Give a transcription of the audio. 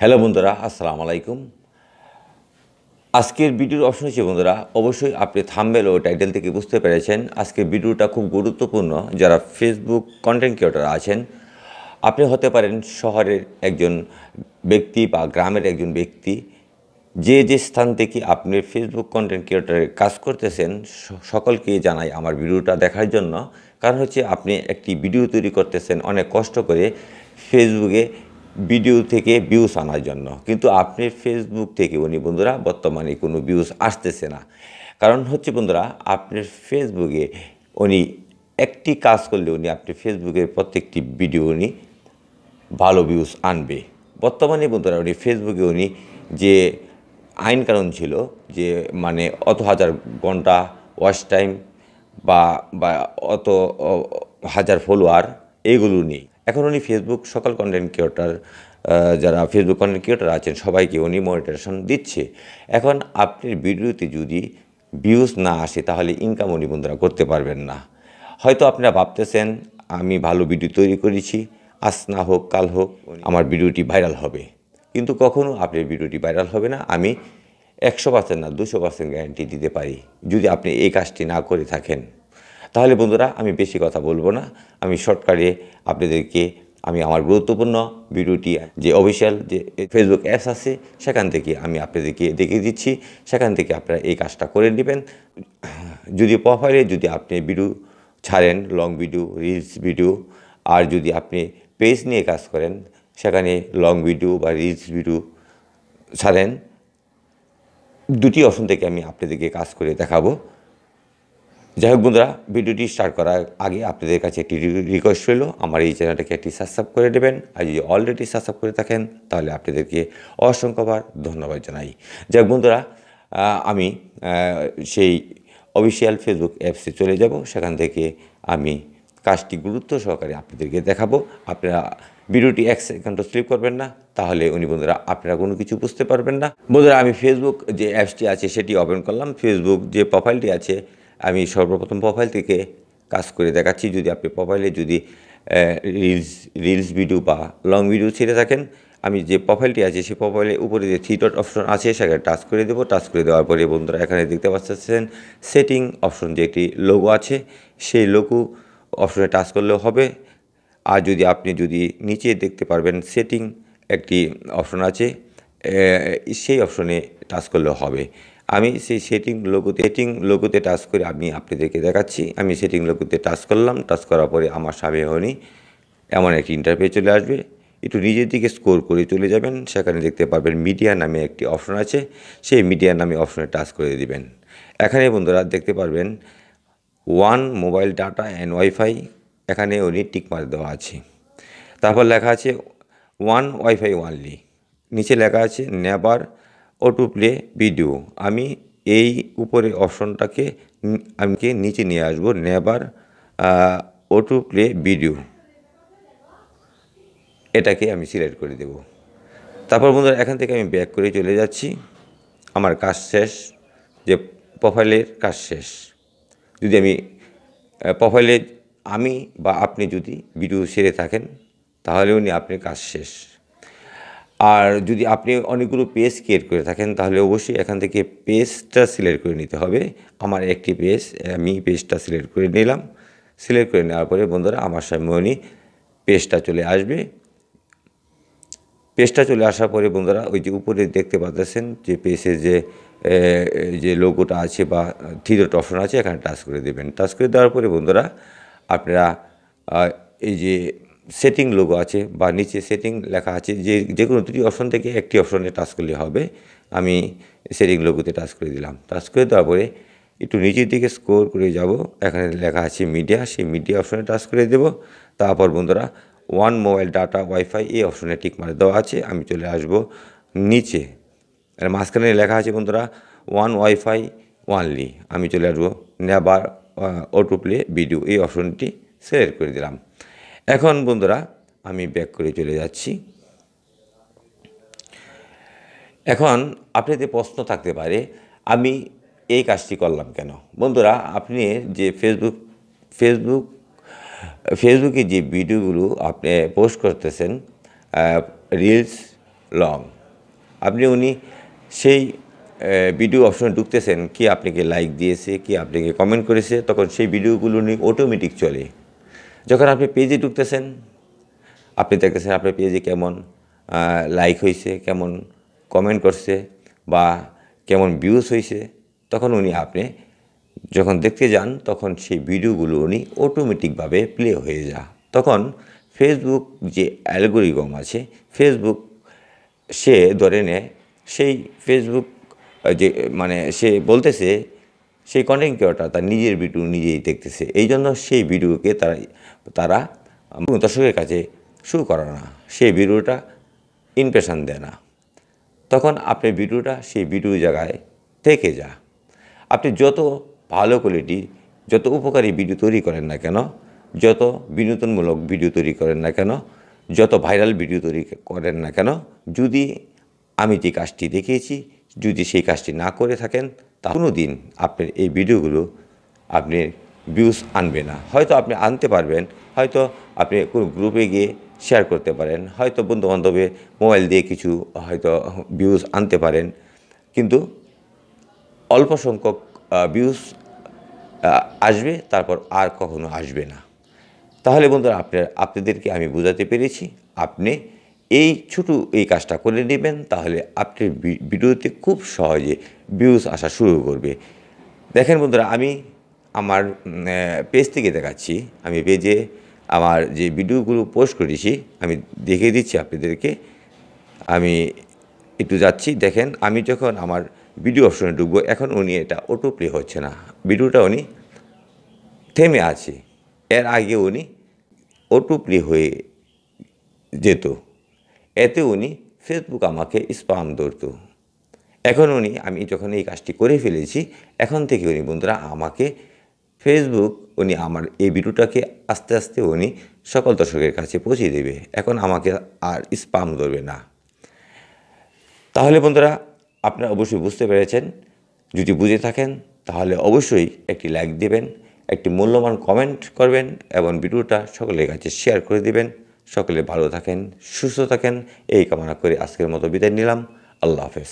Hello বন্ধুরা, আসসালামু আলাইকুম। আজকের ভিডিওর অপশন হচ্ছে বন্ধুরা, অবশ্যই আপনি থাম্বনেল ও টাইটেল থেকে বুঝতে পেরেছেন আজকের ভিডিওটা খুব গুরুত্বপূর্ণ। যারা ফেসবুক কন্টেন্ট ক্রিয়েটর আছেন, আপনি হতে পারেন শহরের একজন ব্যক্তি বা গ্রামের একজন ব্যক্তি। যে স্থান থেকে আপনি ফেসবুক কন্টেন্ট ক্রিয়েটরের কাজ করতেছেন, সকলকে জানাই আমার ভিডিওটা দেখার জন্য। কারণ হচ্ছে আপনি একটি ভিডিও তৈরি করতেছেন অনেক কষ্ট করে ফেসবুকে ভিডিও থেকে ভিউজ আনার জন্য, কিন্তু আপনি ফেসবুক থেকে বন্ধুরা বর্তমানে কোনো ভিউজ আসতেছে না। কারণ হচ্ছে বন্ধুরা, আপনার ফেসবুকে একটি কাজ করলে আপনি ফেসবুকের প্রত্যেকটি ভিডিও ভালো ভিউজ আনবে। বর্তমানে বন্ধুরা ফেসবুকে যে আইন কানুন ছিল যে মানে অত হাজার ঘন্টা ওয়াচ টাইম বা বা অত হাজার ফলোয়ার এইগুলো নেই। এখন ফেসবুক সকল কন্টেন্ট ক্রিয়েটর, যারা ফেসবুক কন্টেন্ট ক্রিয়েটর আছেন সবাইকে মনিটাইজেশন দিচ্ছে। এখন আপনার ভিডিওতে যদি ভিউজ না আসে তাহলে ইনকাম বন্ধুরা করতে পারবেন না। হয়তো আপনারা ভাবতেছেন আমি ভালো ভিডিও তৈরি করেছি, আজ না হোক কাল হোক আমার ভিডিওটি ভাইরাল হবে, কিন্তু কখনও আপনার ভিডিওটি ভাইরাল হবে না। আমি 100% না 200% গ্যারান্টি দিতে পারি। যদি আপনি এই কাজটি না করে থাকেন তাহলে বন্ধুরা আমি বেশি কথা বলবো না, আমি শর্টকাটে আপনাদেরকে আমার গুরুত্বপূর্ণ ভিডিওটি যে অফিশিয়াল যে ফেসবুক অ্যাপস আছে সেখান থেকে আমি আপনাদেরকে দেখিয়ে দিচ্ছি। সেখান থেকে আপনারা এই কাজটা করে নেবেন। যদি প্রোফাইলে যদি আপনি ভিডিও ছাড়েন, লং ভিডিও, রিলস ভিডিও, আর যদি আপনি পেজ নিয়ে কাজ করেন সেখানে লং ভিডিও বা রিলস ভিডিও ছাড়েন, দুটি অপশন থেকে আমি আপনাদেরকে কাজ করে দেখাবো। যাই হোক বন্ধুরা, ভিডিওটি স্টার্ট করার আগে আপনাদের কাছে একটি রিকোয়েস্ট রইল, আমার এই চ্যানেলটাকে একটি সাবস্ক্রাইব করে দেবেন। আর যদি অলরেডি সাবস্ক্রাইব করে থাকেন তাহলে আপনাদেরকে অসংখ্যবার ধন্যবাদ জানাই। যাই হোক বন্ধুরা, আমি সেই অফিসিয়াল ফেসবুক অ্যাপসে চলে যাব। সেখান থেকে আমি কাজটি গুরুত্ব সহকারে আপনাদেরকে দেখাবো। আপনারা ভিডিওটি 1 সেকেন্ডও স্লিপ করবেন না, তাহলে বন্ধুরা আপনারা কোনো কিছু বুঝতে পারবেন না। বন্ধুরা, আমি ফেসবুক যে অ্যাপসটি আছে সেটি ওপেন করলাম। ফেসবুক যে প্রোফাইলটি আছে আমি সর্বপ্রথম প্রোফাইল থেকে কাজ করে দেখাচ্ছি। যদি আপনি প্রোফাইলে যদি রিলস ভিডিও বা লং ভিডিও ছেড়ে থাকেন, আমি যে প্রোফাইলটি আছে সেই প্রোফাইলের উপরে যে 3 ডট অপশন আছে সেখানে টাচ করে দেবো। টাচ করে দেওয়ার পরে বন্ধুরা এখানে দেখতে পাচ্ছেন সেটিং অপশন যে একটি লোগো আছে, সেই লোগো অপশনে টাচ করলেও হবে। আর যদি আপনি নিচে দেখতে পারবেন সেটিং একটি অপশন আছে, সেই অপশনে টাচ করলেও হবে। আমি সেই সেটিং লোগোতে টাচ করে আমি আপনাদেরকে দেখাচ্ছি। আমি সেটিং লোগোতে টাচ করলাম। টাচ করার পরে আমার সামনে এমন একটি ইন্টারফেস চলে আসবে। একটু নিজের দিকে স্ক্রল করে চলে যাবেন, সেখানে দেখতে পাবেন মিডিয়া নামে একটি অপশন আছে, সেই মিডিয়া নামে অপশনে টাচ করে দিবেন। এখানে বন্ধুরা দেখতে পারবেন one mobile data and wifi, এখানে টিক মার্ক দেওয়া আছে। তারপর লেখা আছে ওয়ান ওয়াইফাই ওয়ানলি, নিচে লেখা আছে নেভার অটো প্লে ভিডিও। আমি এই উপরে অপশনটাকে নিচে নিয়ে আসবো, নেভার অটো প্লে ভিডিও, এটাকে আমি সিলেক্ট করে দেব। তারপর বন্ধুরা এখান থেকে আমি ব্যাক করে চলে যাচ্ছি। আমার কাজ শেষ, যে প্রোফাইলের কাজ শেষ। যদি আমি প্রোফাইলে আমি বা আপনি যদি ভিডিও সেরে থাকেন তাহলে আপনার কাজ শেষ। আর যদি আপনি অনেকগুলো পেজ ক্রিয়েট করে থাকেন তাহলে অবশ্যই এখান থেকে পেজটা সিলেক্ট করে নিতে হবে। আমার একটি পেজ, আমি পেজটা সিলেক্ট করে নিলাম। সিলেক্ট করে নেওয়ার পরে বন্ধুরা আমার সামনে পেজটা চলে আসবে। পেজটা চলে আসার পরে বন্ধুরা ওই যে উপরে দেখতে পাচ্ছেন যে পেজের যে লোগোটা আছে বা 3 ডট অপশন আছে, এখানে টাচ করে দেবেন। টাচ করে দেওয়ার পরে বন্ধুরা আপনারা এই যে সেটিং লোগো আছে বা নিচে সেটিং লেখা আছে, যে কোনো দুটি অপশন থেকে একটি অপশনে টাচ করলে হবে। আমি সেটিং লোগোতে টাচ করে দিলাম। টাচ করে দেওয়ার পরে একটু নিচের দিকে স্ক্রল করে যাব, এখানে লেখা আছে মিডিয়া, সেই মিডিয়া অপশনে টাচ করে দেব। তারপর বন্ধুরা ওয়ান মোবাইল ডাটা ওয়াইফাই এই অপশনে টিক মার্ক দেওয়া আছে। আমি চলে আসব নিচে, আর মাঝখানে লেখা আছে বন্ধুরা ওয়ান ওয়াইফাই ওয়ানলি। আমি চলে আসবো নেভার অটো প্লে ভিডিও, এই অপশনটি সিলেক্ট করে দিলাম। এখন বন্ধুরা আমি ব্যাক করে চলে যাচ্ছি। এখন আপনাদের প্রশ্ন থাকতে পারে আমি এই কাজটি করলাম কেন। বন্ধুরা আপনি যে ফেসবুকে যে ভিডিওগুলো আপনি পোস্ট করতেছেন, রিলস লং। উনি সেই ভিডিও অপশনে ঢুকতেছেন, কি আপনাকে লাইক দিয়েছে, কি আপনাকে কমেন্ট করেছে, তখন সেই ভিডিওগুলো উনি অটোমেটিক চলে। যখন আপনি পেজে ঢুকতেছেন, আপনি দেখতেছেন আপনার পেজে কেমন লাইক হয়েছে, কেমন কমেন্ট করছে বা কেমন ভিউজ হয়েছে, তখন আপনি যখন দেখতে যান তখন সেই ভিডিওগুলো অটোমেটিকভাবে প্লে হয়ে যায়। তখন ফেসবুক যে অ্যালগরিদম আছে, ফেসবুক সে ধরে নেয় সেই ফেসবুক যে সে বলতেছে সেই কন্টেন্ট ক্রিয়েটর তার নিজের ভিডিও নিজেই দেখতেছে, এই জন্য সেই ভিডিওকে তারা দর্শকের কাছে শো করে না, সেই ভিডিওটা ইমপ্রেশন দেয় না। তখন আপনার ভিডিওটা সেই ভিডিও জায়গায় থেকে যায়। আপনি যত ভালো কোয়ালিটি, যত উপকারী ভিডিও তৈরি করেন না কেন, যত বিনোদনমূলক ভিডিও তৈরি করেন না কেন, যত ভাইরাল ভিডিও তৈরি করেন না কেন, যদি আমি যে কাজটি দেখিয়েছি যদি সেই কাজটি না করে থাকেন, তা কোনো দিন আপনার এই ভিডিওগুলো আপনার ভিউজ আনবে না। হয়তো আপনি আনতে পারবেন, হয়তো আপনি কোনো গ্রুপে গিয়ে শেয়ার করতে পারেন, হয়তো বন্ধুবান্ধবের মোবাইল দিয়ে কিছু হয়তো ভিউজ আনতে পারেন, কিন্তু অল্প সংখ্যক ভিউজ আসবে, তারপর আর কখনো আসবে না। তাহলে বন্ধুরা আপনাদেরকে আমি বোঝাতে পেরেছি, আপনি এই ছোটো এই কাজটা করে নেবেন, তাহলে আপনার ভিডিওতে খুব সহজে ভিউজ আসা শুরু করবে। দেখেন বন্ধুরা, আমি আমার পেজ থেকে দেখাচ্ছি, আমি পেজে আমার যে ভিডিওগুলো পোস্ট করেছি আমি দেখিয়ে দিচ্ছি আপনাদেরকে। আমি একটু যাচ্ছি, দেখেন আমি যখন আমার ভিডিও অপশনে ঢুকবো, এখন এটা অটো প্লে হচ্ছে না, ভিডিওটা থেমে আছে। এর আগে অটো প্লে হয়ে যেত, এতে ফেসবুক আমাকে স্প্যাম ধরতো। এখন আমি যখন এই কাজটি করে ফেলেছি, এখন থেকে বন্ধুরা আমাকে ফেসবুক আমার এই ভিডিওটাকে আস্তে আস্তে সকল দর্শকের কাছে পৌঁছে দেবে। এখন আমাকে আর স্প্যাম ধরবে না। তাহলে বন্ধুরা, আপনারা অবশ্যই বুঝতে পেরেছেন। যদি বুঝে থাকেন তাহলে অবশ্যই একটি লাইক দেবেন, একটি মূল্যবান কমেন্ট করবেন এবং ভিডিওটা সকলের কাছে শেয়ার করে দিবেন। সকলে ভালো থাকেন, সুস্থ থাকেন, এই কামনা করে আজকের মতো বিদায় নিলাম। আল্লাহ হাফেজ।